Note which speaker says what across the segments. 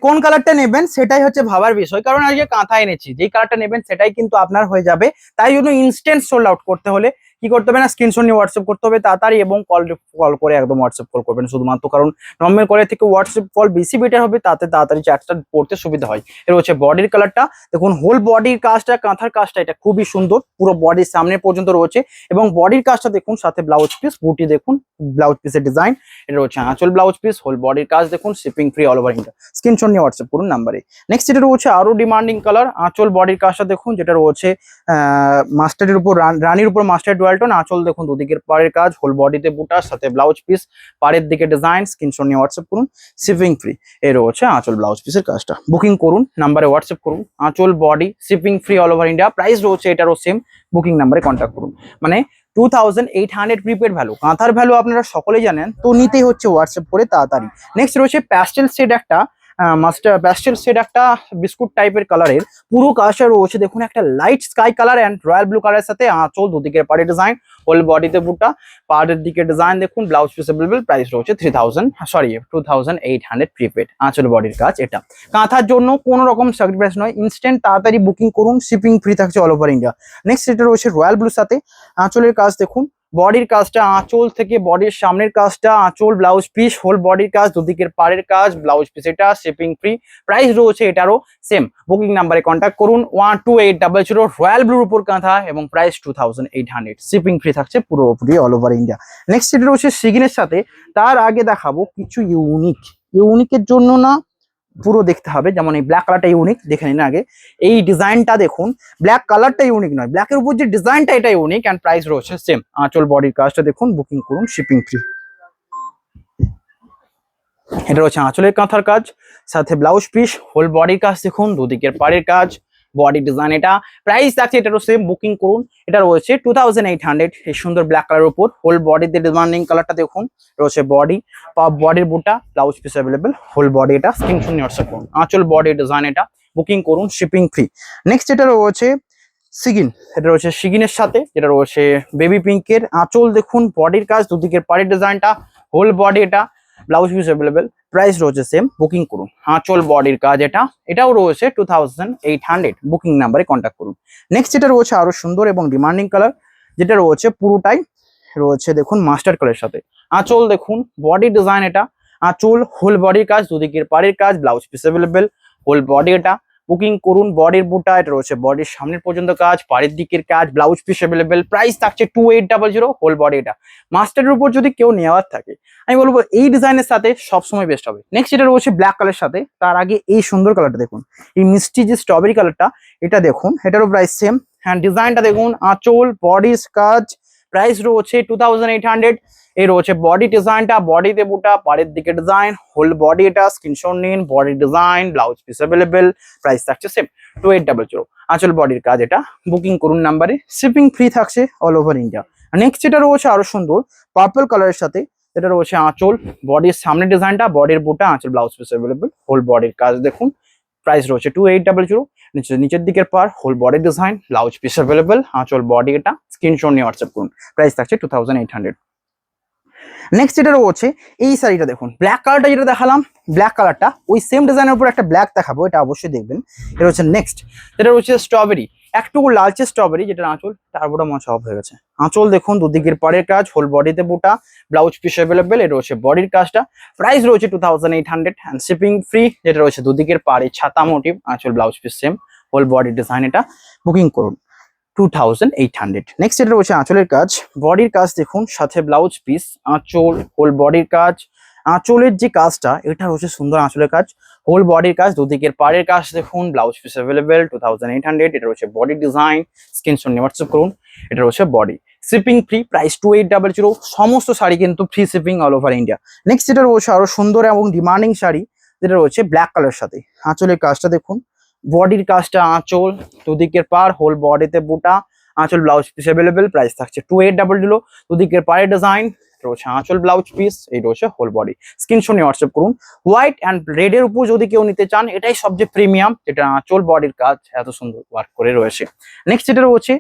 Speaker 1: কোন কালারটা নেবেন সেটাই হচ্ছে ভাবার বিষয়, কারণ আজকে কাঁথা এনেছি, যেই কালারটা নেবেন সেটাই কিন্তু আপনার হয়ে যাবে। তাই জন্য ইনস্ট্যান্ট সোল্ড আউট করতে হলে কি করতে হবে না, স্ক্রিনশট নিয়ে হোয়াটসঅ্যাপ করতে হবে তাড়াতাড়ি, এবং কল করে একদম হোয়াটসঅ্যাপ কল করবেন শুধুমাত্র, কারণ নর্মাল কলের থেকে হোয়াটসঅ্যাপ কল বেশি বেটার হবে, তাতে তাড়াতাড়ি চ্যাটটা পড়তে সুবিধা হয়। এর হচ্ছে বডির কালারটা দেখুন, হোল বডির কাজটা, কাঁথার কাজটা এটা খুবই সুন্দর, পুরো বডির সামনে পর্যন্ত রয়েছে, এবং বডির কাজটা দেখুন, সাথে ব্লাউজ পিস, বুটি দেখুন ব্লাউজ পিসের ডিজাইন, এটা হচ্ছে আঁচল ব্লাউজ পিস, হোল বডির কাজ দেখুন, shipping free all over India. Screenshot নিয়ে হোয়াটসঅ্যাপ করুন নাম্বারে। নেক্সট যেটা রয়েছে আরো ডিমান্ডিং কালার, আঁচল বডির কাজটা দেখুন, যেটা রয়েছে মাস্টার্ডের উপর রানীর উপর মাস্টার্ড ডুয়ালটন, আঁচল দেখুন দুদিকের পাড়ের কাজ, হোল বডিতে বুটার, সাথে ব্লাউজ পিস, পাড়ের দিকে ডিজাইন, স্ক্রিনশট নিয়ে হোয়াটসঅ্যাপ করুন, শিপিং ফ্রি। এর রয়েছে আঁচল ব্লাউজ পিসের কাজটা, বুকিং করুন নাম্বারে হোয়াটসঅ্যাপ করুন, আঁচল body shipping free all over India, price রয়েছে এটারও সেম, বুকিং নাম্বারে কন্ট্যাক্ট করুন। মানে 2800 প্রিপেড ভ্যালু, কাঁথার ভ্যালু আপনারা সকলেই জানেন, তো নিতেই হচ্ছে হোয়াটসঅ্যাপ করে তাড়াতাড়ি। নেক্সট রয়েছে প্যাস্টেল শেড একটা, প্যাস্টেল শেড একটা বিস্কুট টাইপের কালারের, পুরো কাজটা রয়েছে দেখুন একটা light sky colour and royal blue কালারের সাথে আঁচল, দুদিকের পাড়ে ডিজাইন, হোল বডিতে বুটা, পাড়ের দিকে ডিজাইন দেখুন, ব্লাউজ পিস अवेलेबल, প্রাইস রয়েছে 2800 প্রিপেড, আঁচল বডির কাজ এটা। কাঁথার জন্য কোনো রকম স্যাক্রিফাইস নয়, ইনস্ট্যান্ট তাড়াতাড়ি বুকিং করুন, শিপিং ফ্রি থাকছে অল ওভার ইন্ডিয়া। নেক্সট এটা রয়েছে রয়্যাল ব্লুর সাথে আঁচলের কাজ দেখুন, বডির কাজটা আঁচল থেকে বডির সামনের কাজটা, আঁচল ব্লাউজ পিস, হোল বডির কাজ, দুদিকের পাড়ের কাজ, ব্লাউজ পিস এটা, শিপিং ফ্রি, প্রাইস রয়েছে এটারও সেম, বুকিং নাম্বারে কন্ট্যাক্ট করুন 12800, রয়্যাল ব্লুর উপর কাঁথা এবং প্রাইস 2800, শিপিং ফ্রি থাকছে পুরোপুরি অল ওভার ইন্ডিয়া। নেক্সট এটা রয়েছে সিগিনের সাথে, তার আগে দেখাবো কিছু ইউনিকের জন্য না, পুরো দেখতে হবে, যেমন এই ব্ল্যাক কালারটা ইউনিক, দেখে নিন আগে এই ডিজাইনটা দেখুন, ব্ল্যাক কালারটা ইউনিক নয়, ব্ল্যাকের উপর যে ডিজাইনটা এটা ইউনিক, এন্ড প্রাইস রয়েছে সেম, আঁচল বডির কাজটা দেখুন, বুকিং করুন, শিপিং ফ্রি। এটা রয়েছে আঁচলের কাঁথার কাজ, সাথে ব্লাউজ পিস, হোল বডির কাজ দেখুন, দুদিকের পাড়ের কাজ, বডি ডিজাইন এটা, প্রাইস থাকছে এটারও সেম, বুকিং করুন। এটা রয়েছে 2800, এই সুন্দর ব্ল্যাক কালার উপর, হোল বডিতে ডিমান্ডিং কালারটা দেখুন, রয়েছে বডির বুটা, blouse piece available, whole body এটা, স্ক্রিনশট নিয়ে হোয়াটসঅ্যাপ করুন, আঁচল বডি ডিজাইন এটা, বুকিং করুন, শিপিং ফ্রি। নেক্সট এটা রয়েছে সিগিন, এটা রয়েছে সিগিনের সাথে, যেটা রয়েছে বেবি পিঙ্কের, আঁচল দেখুন, বডির কাজ, দুদিকের পাড়ের ডিজাইনটা, হোল বডি এটা, ব্লাউজ পিস अवेलेबल, প্রাইস রয়েছে সেম, বুকিং করুন, আঁচল বডির কাজ এটা, এটাও রয়েছে 2800, বুকিং নাম্বারে কন্ট্যাক্ট করুন। নেক্সট যেটা রয়েছে আরো সুন্দর এবং ডিমান্ডিং কালার, যেটা রয়েছে পুরোটাই রয়েছে দেখুন মাস্টার কালারের সাথে, আঁচল দেখুন, বডি ডিজাইন এটা, আঁচল, হোল বডির কাজ, দুদিকের পাড়ের কাজ, blouse piece available, whole body এটা, বুকিং করুন, বডির বুটা, এটা রয়েছে বডির সামনের পর্যন্ত কাজ, পাড়ের দিকের কাজ, ব্লাউজ পিস अवेलेबल, প্রাইস থাকছে 2800, হোল বডি এটা। মাস্টারের উপর যদি কেউ নেওয়ার থাকে, আমি বলবো এই ডিজাইনের সাথে সবসময় বেস্ট হবে। নেক্সট এটা রয়েছে ব্ল্যাক কালারের সাথে, তার আগে এই সুন্দর কালারটা দেখুন, এই মিষ্টি যে স্ট্রবেরি কালারটা, এটা দেখুন, এটারও প্রাইস সেম, হ্যাঁ ডিজাইনটা দেখুন, আঁচল বডির কাজ, প্রাইস রয়েছে 2800। এই রয়েছে বডি ডিজাইনটা, বডিতে বুটা, পাড়ের দিকে ডিজাইন, হোল বডি এটা, স্ক্রিনশট নিন, body design, blouse piece available, price থাকছে সেম 2800, আঁচল বডির কাজ এটা, বুকিং করুন নাম্বারে, শিপিং ফ্রি থাকছে অল ওভার ইন্ডিয়া। নেক্সট এটা রয়েছে আরো সুন্দর পার্পল কালারের সাথে, এটা রয়েছে আঁচল, বডির সামনের ডিজাইনটা, বডির বুটা, আঁচল ব্লাউজ পিস अवेलेबल, হোল বডির কাজ দেখুন, প্রাইস রয়েছে 2800, নিচের দিকের পার, whole body design, blouse piece available, আঁচল বডি এটা, স্ক্রিনশট নিয়ে হোয়াটসঅ্যাপ করুন, প্রাইস থাকছে 2800। নেক্সট যেটা রয়েছে এই শাড়িটা দেখুন, ব্ল্যাক কালারটা যেটা দেখালাম, ব্ল্যাক কালারটা ওই সেম ডিজাইনের উপর একটা ব্ল্যাক দেখাবো, এটা অবশ্যই দেখবেন। এটা হচ্ছে নেক্সট, যেটা রয়েছে স্ট্রবেরি, একটু লালচে স্ট্রবেরি, যেটা আঁচল, তারপরে মশা অফ হয়ে গেছে, আঁচল দেখুন, দুদিকের পাড়ের কাজ, হোল বডিতে বুটা, ব্লাউজ পিস अवेलेबल, এটা রয়েছে বডির কাজটা, প্রাইস রয়েছে 2800, এন্ড শিপিং ফ্রি। যেটা রয়েছে দুদিকের পাড়ে ছাতা মোটিভ, আঁচল blouse piece same, whole body design এটা, বুকিং করুন 2800। নেক্সট এটা রয়েছে আঁচলের কাজ, বডির কাজ দেখুন, সাথে ব্লাউজ পিস, আঁচল, হোল বডির কাজ, আঁচলের যে কাজটা এটা রয়েছে সুন্দর আঁচলের কাজ, হোল বডির কাজ, দুদিকের পাড়ের কাজ দেখুন, ব্লাউজ পিস अवेलेबल, 2800। এটা রয়েছে বডি ডিজাইন, স্ক্রিনশট নিয়ে হোয়াটসঅ্যাপ করুন, এটা রয়েছে বডি, শিপিং ফ্রি, প্রাইস 2800, সমস্ত শাড়ি কিন্তু free shipping all over India. Next এটা রয়েছে আরো সুন্দর এবং ডিমান্ডিং শাড়ি, যেটা রয়েছে ব্ল্যাক কালার সাথে, আঁচলের কাজটা দেখুন, বডির কাজটা, আঁচল, দুদিকের পার, হোল বডিতে বুটা, আঁচল ব্লাউজ পিস अवेलेबल, প্রাইস থাকছে 2800, দুদিকের পাড়ের ডিজাইন, রয়েছে আঁচল ব্লাউজ পিস, এই রয়েছে হোল বডি, স্ক্রিনশট নিয়ে হোয়াটসঅ্যাপ করুন। হোয়াইট অ্যান্ড রেড এর উপর যদি কেউ নিতে চান, এটাই সবচেয়ে প্রিমিয়াম, যেটা আঁচল বডির কাজ এত সুন্দর ওয়ার্ক করে রয়েছে। নেক্সট যেটা রয়েছে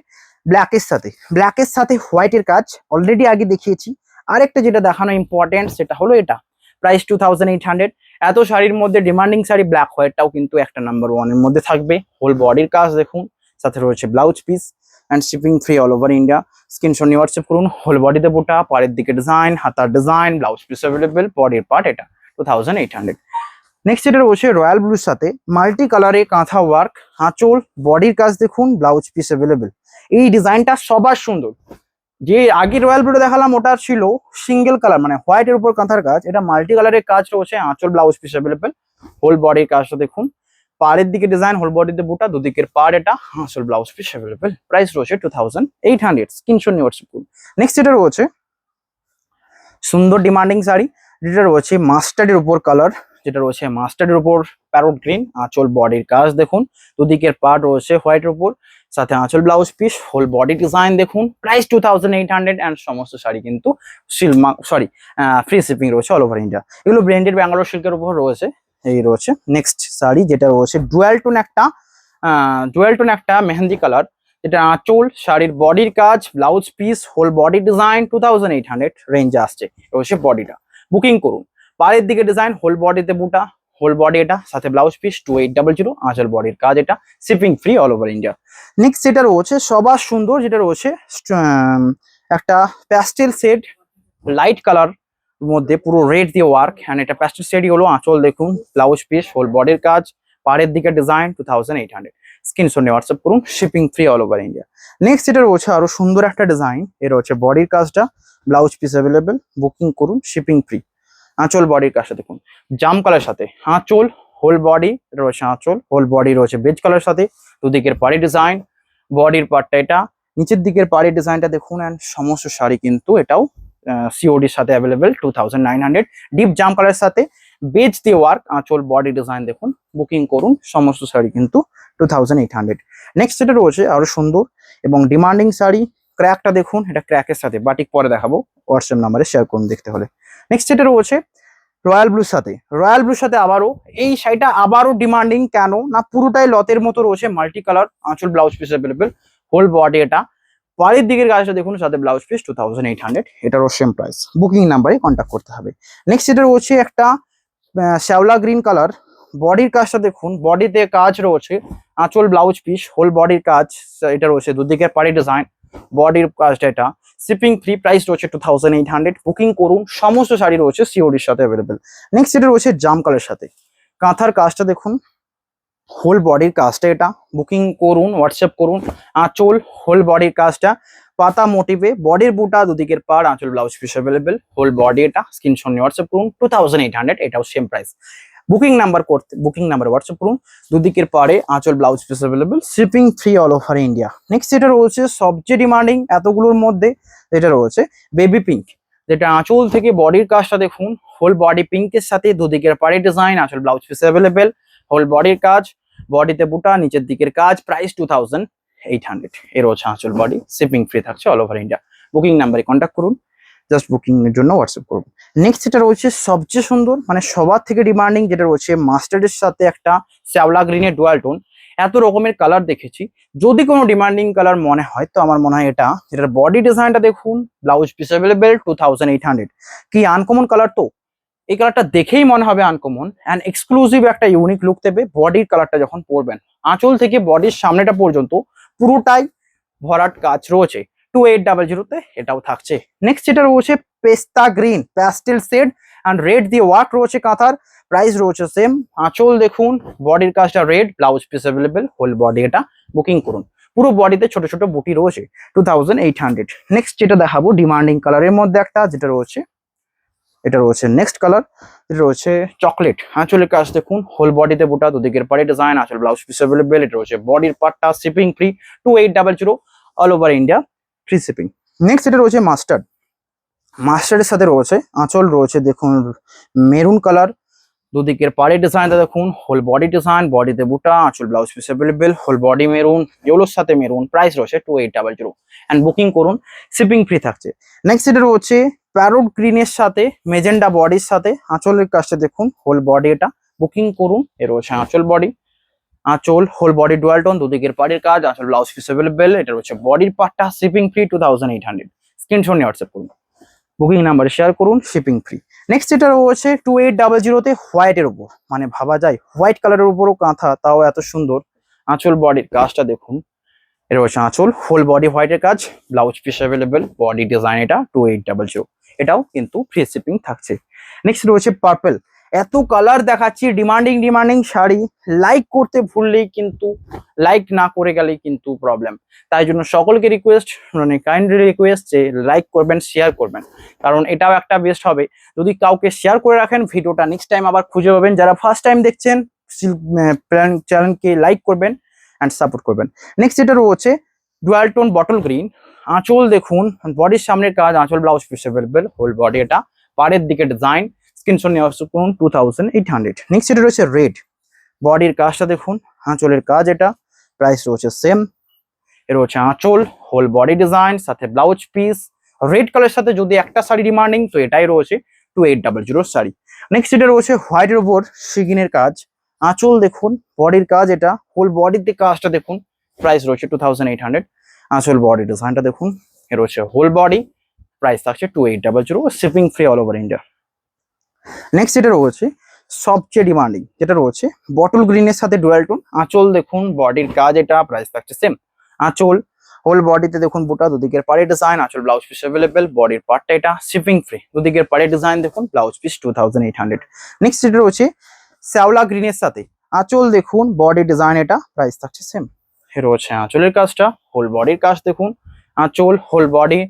Speaker 1: ব্ল্যাকের সাথে হোয়াইটের কাজ, অলরেডি আগে দেখিয়েছি। আরেকটা যেটা দেখানো ইম্পর্টেন্ট, সেটা হলো এটা, প্রাইস 2800। এত শাড়ির মধ্যে ডিমান্ডিং শাড়ি ব্ল্যাক হোয়াইটটাও কিন্তু একটা নাম্বার 1 এর মধ্যে থাকবে। হোল বডির কাজ দেখুন, সাথে রয়েছে blouse piece and shipping free all over India. Screenshot নিয়ে হোয়াটসঅ্যাপ করুন। হোল বডিতে বুটা, পাড়ের দিকে ডিজাইন, হাতার ডিজাইন, ব্লাউজ পিস অ্যাভেলেবেল, বডির পার্ট এটা 2800। নেক্সট এটা রয়েছে রয়্যাল ব্লুর সাথে মাল্টি কালারে কাঁথা ওয়ার্ক, আঁচল, বডির কাজ দেখুন, ব্লাউজ পিস অ্যাভেলেবেল। এই ডিজাইনটা সবার সুন্দর। যে আগে রয়্যাল ব্লুটা দেখালাম ওটা ছিল সিঙ্গেল কালার মানে হোয়াইটের উপর কাঁথার কাজ, এটা মাল্টি কালারের কাজ রয়েছে, আঁচল ব্লাউজ পিস অ্যাভেলেবেল। হোল বডির কাজটা দেখুন, পাড়ের দিকে ডিজাইন, হোল বডিতে বুটা, দুদিকের পাড় এটা, আঁচল ব্লাউজ পিস অ্যাভেলেবেল। প্রাইস রয়েছে 2800। স্ক্রিনশট নিয়ে হোয়াটসঅ্যাপ করুন। নেক্সট এটা রয়েছে সুন্দর ডিমান্ডিং শাড়ি, যেটা রয়েছে মাস্টার্ডের উপর কালার, যেটা রয়েছে মাস্টার্ডের উপর প্যারোট গ্রিন, আঁচল বডির কাজ দেখুন, দুদিকের পার্ট রয়েছে হোয়াইটের উপর, সাথে আঁচল blouse piece, whole body design দেখুন। প্রাইস 2800 অ্যান্ড সমস্ত শাড়ি কিন্তু ফ্রি শিপিং রয়েছে অল ওভার ইন্ডিয়া। এগুলো ব্র্যান্ডেড ব্যাঙ্গালোর সিল্কের উপর রয়েছে। এই রয়েছে নেক্সট শাড়ি, যেটা রয়েছে ডুয়াল টোন একটা মেহেন্দি কালার, যেটা আঁচল, শাড়ির বডির কাজ, blouse piece, whole body design 2800 রেঞ্জে আসছে। রয়েছে বডিটা, বুকিং করুন। পাড়ের দিকে ডিজাইন, হোল বডিতে বুটা, হোল বডি এটা, সাথে ব্লাউজ পিস 2800, আঁচল বডির কাজ এটা, shipping free all over India. Next যেটা রয়েছে সবার সুন্দর, যেটা রয়েছে একটা প্যাস্টেল শেড লাইট কালার মধ্যে পুরো রেড দিয়ে ওয়ার্ক, অ্যান্ড এটা প্যাস্টেল শেডই হলো, আঁচল দেখুন, ব্লাউজ পিস, হোল বডির কাজ, পাড়ের দিকে ডিজাইন 2800। স্ক্রিনশট নিয়ে হোয়াটসঅ্যাপ করুন, shipping free all over India. Next যেটা রয়েছে আরো সুন্দর একটা ডিজাইন, এর রয়েছে বডির কাজটা, ব্লাউজ পিস অ্যাভেলেবেল, বুকিং করুন, শিপিং ফ্রি। আঁচল বডির কাজটা দেখুন জাম কালার সাথে, আঁচল, হোল বডি রয়েছে, আঁচল হোল বডি রয়েছে বেজ কালার সাথে, দুদিকের পাড়ি ডিজাইন, বডির পার্টটা এটা, নিচের দিকের পাড়ির ডিজাইনটা দেখুন, অ্যান্ড সমস্ত শাড়ি কিন্তু এটাও সিওডির সাথে অ্যাভেলেবেল 2900। ডিপ জাম কালারের সাথে বেজ দিয়ে ওয়ার্ক, আঁচল বডি ডিজাইন দেখুন, বুকিং করুন, সমস্ত শাড়ি কিন্তু 2800। নেক্সট যেটা রয়েছে আরো সুন্দর এবং ডিমান্ডিং শাড়ি, ক্র্যাকটা দেখুন, এটা ক্র্যাকের সাথে, বাটিক পরে দেখাবো, হোয়াটসঅ্যাপ নাম্বারে শেয়ার করুন দেখতে হলে। নেক্সট যেটা রয়েছে রয়্যাল ব্লুর সাথে আবারও এই শাড়িটা আবারও ডিমান্ডিং কেন না, পুরোটাই লতের মতো রয়েছে, মাল্টি কালার, আঁচল blouse piece available, whole body এটা, পাড়ির দিকের কাজটা দেখুন, সাথে ব্লাউজ পিস 2800। এটারও সেম প্রাইস, বুকিং নাম্বারে কন্ট্যাক্ট করতে হবে। নেক্সট যেটা রয়েছে একটা শ্যাওলা গ্রিন কালার, বডির কাজটা দেখুন, বডিতে কাজ রয়েছে, আঁচল ব্লাউজ পিস, হোল বডির কাজ এটা রয়েছে, দুদিকের পাড়ি ডিজাইন, বডির কাজটা এটা, শিপিং ফ্রি, প্রাইস রয়েছে 2800। বুকিং করুন, সমস্ত শাড়ি রয়েছে সিওডির সাথে অ্যাভেলেবেল। নেক্সট যেটা রয়েছে জাম কালার সাথে কাঁথার কাজটা দেখুন, হোল বডির কাজটা এটা, বুকিং করুন, হোয়াটসঅ্যাপ করুন। আঁচল, হোল বডির কাজটা, পাতা মোটিভে, বডির বুটা, দুদিকের পাড়, আঁচল blouse piece available, whole body এটা, স্ক্রিনশট নিয়ে হোয়াটসঅ্যাপ করুন, 2800। এটাও same price. Booking number WhatsApp করুন, দুদিকের পাড়ে আঁচল blouse piece available, shipping free all over India. Next যেটা রয়েছে সবচেয়ে ডিমান্ডিং এতগুলোর মধ্যে, এটা রয়েছে বেবি পিঙ্ক, যেটা আঁচল থেকে বডির কাজটা দেখুন, হোল বডি পিঙ্কের সাথে দুদিকের পাড়ে ডিজাইন, আঁচল ব্লাউজ পিস অ্যাভেলেবেল, হোল বডির কাজ, বডিতে বুটা, নিচের দিকের কাজ, প্রাইস 2800। এর রয়েছে আঁচল বডি, শিপিং ফ্রি থাকছে অল ওভার ইন্ডিয়া। বুকিং নাম্বারে কন্ট্যাক্ট করুন, জাস্ট বুকিং এর জন্য হোয়াটসঅ্যাপ করুন। নেক্সট যেটা রয়েছে সবচেয়ে সুন্দর মানে সবার থেকে ডিমান্ডিং, যেটা রয়েছে মাস্টার্ডের সাথে একটা শ্যাওলা গ্রিনের ডুয়াল টোন। এত রকমের কালার দেখেছি, যদি কোনো ডিমান্ডিং কালার মনে হয় তো আমার মনে হয় এটার বডি ডিজাইনটা দেখুন, ব্লাউজ পিস অ্যাভেলেবেল 2800। কি আনকমন কালার, তো এই কালারটা দেখেই মনে হবে আনকমন অ্যান্ড এক্সক্লুসিভ একটা ইউনিক লুক দেবে বডির কালারটা যখন পরবেন। আঁচল থেকে বডির সামনেটা পর্যন্ত পুরোটাই ভরাট কাজ রয়েছে, 2800-তে এটাও থাকছে। নেক্সট যেটা রয়েছে পেস্তা green pastel shade and red দিয়ে ওয়ার্ক রয়েছে কাঁথার, প্রাইস রয়েছে সেম। আঁচল দেখুন, বডির কাজটা রেড, blouse piece available, whole body এটা, বুকিং করুন। পুরো বডিতে ছোট ছোট বুটি রয়েছে, 2800। নেক্সট যেটা দেখাবো ডিমান্ডিং কালারের মধ্যে একটা, যেটা রয়েছে এটা রয়েছে নেক্সট কালার, এটা রয়েছে চকলেট, আঁচলের কাজ দেখুন, হোল বডিতে বুটা, দুদিকের পাড়ে ডিজাইন, আঁচল ব্লাউজ পিস অ্যাভেলেবেল, এটা রয়েছে বডির পার্টটা, shipping free 2800 all over India, free shipping. Next এটা রয়েছে মাস্টার্ডের সাথে রয়েছে, আঁচল রয়েছে দেখুন মেরুন কালার, দুদিকের পাড়ে ডিজাইনটা দেখুন, হোল বডি ডিজাইন, বডিতে বুটা, আঁচল blouse piece available, whole body maroon, এগুলোর সাথে মেরুন, প্রাইস রয়েছে 2800 অ্যান্ড বুকিং করুন, শিপিং ফ্রি থাকছে। নেক্সট এটা রয়েছে প্যারোট গ্রিনের সাথে মেজেন্ডা বডির সাথে, আঁচলের কাজটা দেখুন, হোল বডি এটা, বুকিং করুন। এর রয়েছে আঁচল হোল বডি ডুয়াল টোন, দুদিকের পাড়ির কাজ, আঁচল ব্লাউজ পিস অ্যাভেলেবেল, এটা রয়েছে বডির পার্টটা, শিপিং ফ্রি 2800। স্ক্রিনশট নিয়ে হোয়াটসঅ্যাপ করুন, বুকিং নাম্বারে শেয়ার করুন, শিপিং ফ্রি। নেক্সট যেটা রয়েছে 2800-তে হোয়াইটের উপর, মানে ভাবা যায় হোয়াইট কালারের উপরও কাঁথা, তাও এত সুন্দর। আঁচল বডির কাজটা দেখুন, এটা হচ্ছে আঁচল, ফুল বডি হোয়াইটের কাজ, blouse piece available, body design এটা 2800, এটাও কিন্তু ফ্রি শিপিং থাকছে। নেক্সট রয়েছে পার্পল, এত কালার দেখাচ্ছি, ডিমান্ডিং শাড়ি, লাইক করতে ভুললেই কিন্তু, লাইক না করে গেলেই কিন্তু প্রবলেম। তাই জন্য সকলকে রিকোয়েস্ট, মানে কাইন্ডলি রিকোয়েস্ট যে লাইক করবেন, শেয়ার করবেন, কারণ এটাও একটা বেস্ট হবে যদি কাউকে শেয়ার করে রাখেন ভিডিওটা, নেক্সট টাইম আবার খুঁজে পাবেন। যারা ফার্স্ট টাইম দেখছেন চ্যানেলকে লাইক করবেন অ্যান্ড সাপোর্ট করবেন। নেক্সট যেটা রয়েছে ডুয়াল টোন বটল গ্রিন, আঁচল দেখুন, বডির সামনের কাজ, আঁচল blouse piece available, whole body এটা, পাড়ের দিকে ডিজাইন, স্ক্রিনশট নেওয়া করুন 2800। নেক্সট এটা রয়েছে রেড, বডির কাজটা দেখুন, আঁচলের কাজ এটা, প্রাইস রয়েছে সেম। এর রয়েছে আঁচল, হোল বডি ডিজাইন, সাথে ব্লাউজ পিস, রেড কালারের সাথে যদি একটা শাড়ি ডিমান্ডিং তো এটাই রয়েছে 2800 শাড়ি। নেক্সট এটা রয়েছে হোয়াইটের উপর সিগিনের কাজ, আঁচল দেখুন, বডির কাজ এটা, হোল বডিতে কাজটা দেখুন, প্রাইস রয়েছে 2800। আঁচল বডি ডিজাইনটা দেখুন, এর রয়েছে হোল বডি, প্রাইস থাকছে 2800, shipping free all over India. Next যেটা রয়েছে সবচেয়ে ডিমান্ডিং, যেটা রয়েছে বটল গ্রিনের সাথে ডুয়াল টোন, আঁচল দেখুন, বডির কাজ এটা, প্রাইস থাকছে সেম। আঁচল, হোল বডিতে দেখুন বুটা, দুদিকের পাড়ে ডিজাইন, আঁচল ব্লাউজ পিস অ্যাভেলেবেল, বডির পার্টটা এটা, শিপিং ফ্রি, দুদিকের পাড়ে ডিজাইন দেখুন, ব্লাউজ পিস 2800। নেক্সট যেটা রয়েছে শ্যাওলা গ্রিনের সাথে, আঁচল দেখুন, বডি ডিজাইন এটা, প্রাইস থাকছে সেম। রয়েছে আঁচলের কাজটা, হোল বডির কাজ দেখুন, আঁচল, হোল বডি,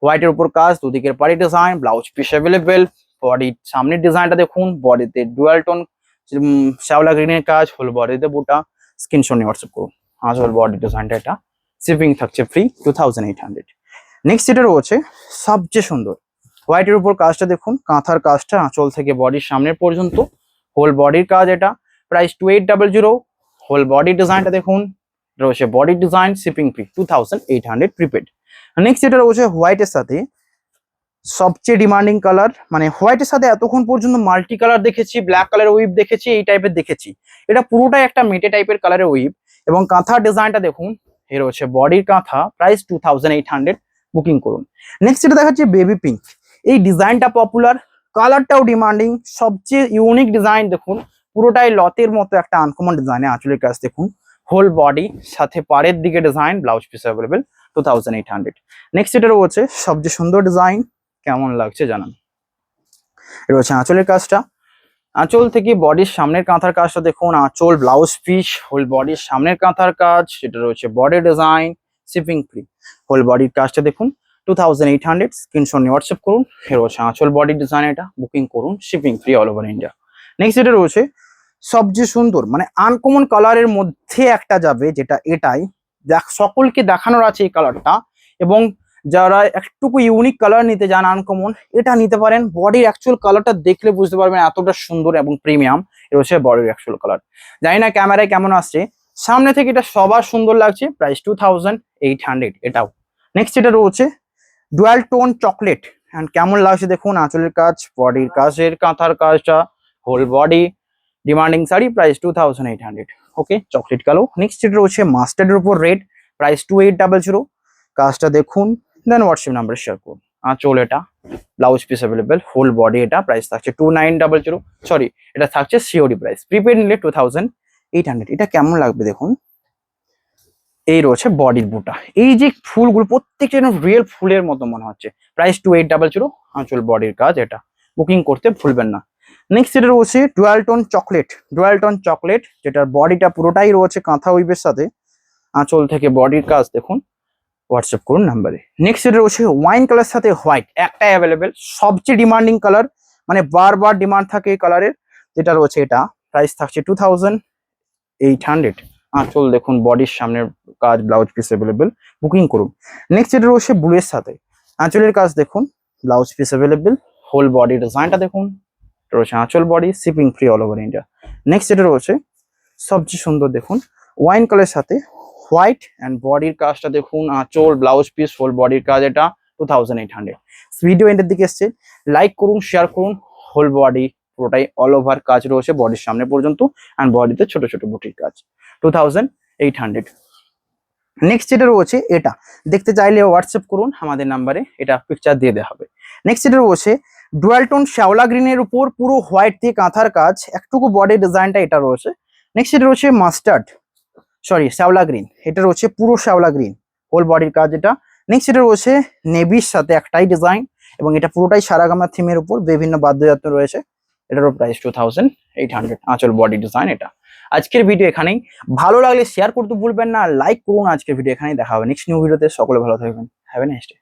Speaker 1: হোয়াইটের উপর কাজ, দুদিকের পাড়ে ডিজাইন, ব্লাউজ পিস অ্যাভেলেবেল, বডির সামনের ডিজাইনটা দেখুন, বডিতে ডুয়াল টোন শ্যাওলা গ্রিনের কাজ, হোল বডিতে বুটা, স্ক্রিনশট নিয়ে হোয়াটসঅ্যাপ করুন। আঁচল বডি ডিজাইনটা এটা, শিপিং থাকছে ফ্রি 2800। নেক্সট যেটা রয়েছে সবচেয়ে সুন্দর, হোয়াইটের উপর কাজটা দেখুন, কাঁথার কাজটা আঁচল থেকে বডির সামনের পর্যন্ত, হোল বডির কাজ এটা, প্রাইস 2800। হোল বডি ডিজাইনটা দেখুন, রয়েছে body design, shipping free 2800 prepaid. Next যেটা রয়েছে হোয়াইটের সাথে সবচেয়ে ডিমান্ডিং কালার, মানে হোয়াইটের সাথে এতক্ষণ পর্যন্ত মাল্টি কালার দেখেছি, ব্ল্যাক কালারের উইভ দেখেছি, এই টাইপের দেখেছি, এটা পুরোটাই একটা মেটে টাইপের কালারের উইভ, এবং কাঁথার ডিজাইনটা দেখুন, এর হচ্ছে বডির কাঁথা, প্রাইস 2800, বুকিং করুন। নেক্সট যেটা দেখাচ্ছি বেবি পিঙ্ক, এই ডিজাইনটা পপুলার, কালারটাও ডিমান্ডিং, সবচেয়ে ইউনিক ডিজাইন দেখুন, পুরোটাই লতের মতো একটা আনকমন ডিজাইনে, আঁচলের কাজ দেখুন, হোল বডি, সাথে পাড়ের দিকে design, blouse piece available 2800। Next যেটা রয়েছে সবচেয়ে সুন্দর ডিজাইন, কেমন লাগছে জানান। রয়েছে আঁচলের কাজটা, আঁচল থেকে বডির সামনের কাঁথার কাজটা দেখুন, আঁচল ব্লাউজ পিস, হোল বডির সামনের কাঁথার কাজ, সেটা রয়েছে body design, shipping free, whole বডির কাজটা দেখুন 2800, স্ক্রিনশট নিয়ে হোয়াটসঅ্যাপ করুন। এর রয়েছে আঁচল বডি ডিজাইন এটা, বুকিং করুন, shipping free all over India. Next যেটা রয়েছে সবচেয়ে সুন্দর, মানে আনকমন কালারের মধ্যে একটা যাবে, যেটা এটাই সকলকে দেখানোর আছে এই কালারটা, এবং যারা একটুকু ইউনিক কালার নিতে চান আনকমন, এটা নিতে পারেন। বডির অ্যাকচুয়াল কালারটা দেখলে বুঝতে পারবেন এতটা সুন্দর এবং প্রিমিয়াম, এটা হচ্ছে বডির অ্যাকচুয়াল কালার। জানি না ক্যামেরায় কেমন আসছে, সামনে থেকে এটা সবার সুন্দর লাগছে, প্রাইস 2800 এটাও। নেক্সট এটা রয়েছে ডুয়াল টোন চকলেট, অ্যান্ড কেমন লাগছে দেখুন, আঁচলের কাজ, বডির কাজের কাঁথার কাজটা, whole body, demanding sari, price 2800। Okay, chocolate কালো। নেক্সট এটা রয়েছে মাস্টার্ডের উপর রেড, প্রাইস 2800, কাজটা দেখুন, দেন হোয়াটসঅ্যাপ নাম্বারে শেয়ার করুন। আঁচল এটা, blouse piece available, whole body এটা, প্রাইস থাকছে 2900, সরি এটা থাকছে সিওডি প্রাইস, প্রিপেড নিলে 2800। এটা কেমন লাগবে দেখুন, এই রয়েছে বডির বুটা, এই যে ফুলগুলো প্রত্যেকটা যেন রিয়েল ফুলের মতো মনে হচ্ছে, প্রাইস 2800, আঁচল বডির কাজ এটা, বুকিং করতে ভুলবেন না। নেক্সট যেটা রয়েছে ডুয়াল টোন চকলেট, যেটার বডিটা পুরোটাই রয়েছে কাঁথা উইভের সাথে, আঁচল থেকে বডির কাজ দেখুন, হোয়াটসঅ্যাপ করুন নাম্বারে। নেক্সট যেটা রয়েছে ওয়াইন কালার সাথে হোয়াইট, একটাই অ্যাভেলেবেল, সবচেয়ে ডিমান্ডিং কালার, মানে বারবার ডিমান্ড থাকে এই কালারের, যেটা রয়েছে এটা, প্রাইস থাকছে 2800। আঁচল দেখুন, বডির সামনের কাজ, ব্লাউজ পিস অ্যাভেলেবেল, বুকিং করুন। নেক্সট যেটা রয়েছে ব্লুয়ের সাথে, আঁচলের কাজ দেখুন, blouse piece available, whole body ডিজাইনটা দেখুন, রয়েছে আঁচল body, shipping free all over India. Next যেটা রয়েছে সবচেয়ে সুন্দর দেখুন, ওয়াইন কালারের সাথে হোয়াইট, অ্যান্ড বডির কাজটা দেখুন, আঁচল ব্লাউজ পিস হোল বডির কাজ, এটা 2800। ভিডিও এন্ডের দিকে এসছে, লাইক করুন, শেয়ার করুন। হোল বডি পুরোটাই অল ওভার কাজ রয়েছে বডির সামনে পর্যন্ত, অ্যান্ড বডিতে ছোট ছোট বুটির কাজ, 2800। নেক্সট যেটা রয়েছে এটা দেখতে চাইলে হোয়াটসঅ্যাপ করুন আমাদের নাম্বারে, এটা পিকচার দিয়ে দেওয়া হবে। নেক্সট যেটা রয়েছে ডুয়াল টোন শ্যাওলা গ্রিনের উপর পুরো হোয়াইট দিয়ে কাঁথার কাজ, একটুকু বডি ডিজাইনটা এটা রয়েছে। নেক্সট এটা রয়েছে মাস্টার্ড, সরি শ্যাওলা গ্রিন, এটা রয়েছে পুরো শ্যাওলা গ্রিন, হোল বডির কাজ এটা। নেক্সট এটা রয়েছে নেভির সাথে একটাই ডিজাইন, এবং এটা পুরোটাই সারাগামা থিমের উপর বিভিন্ন বাদ্যযন্ত্র রয়েছে। এটারও প্রাইস 2800। আঁচল বডি ডিজাইন এটা। আজকের ভিডিও এখানেই, ভালো লাগলে শেয়ার করতে ভুলবেন না, লাইক করুন। আজকের ভিডিও এখানেই, দেখা হবে নেক্সট নিউ ভিডিওতে। সকলে ভালো থাকবেন, হ্যাভ এ নাইস ডে।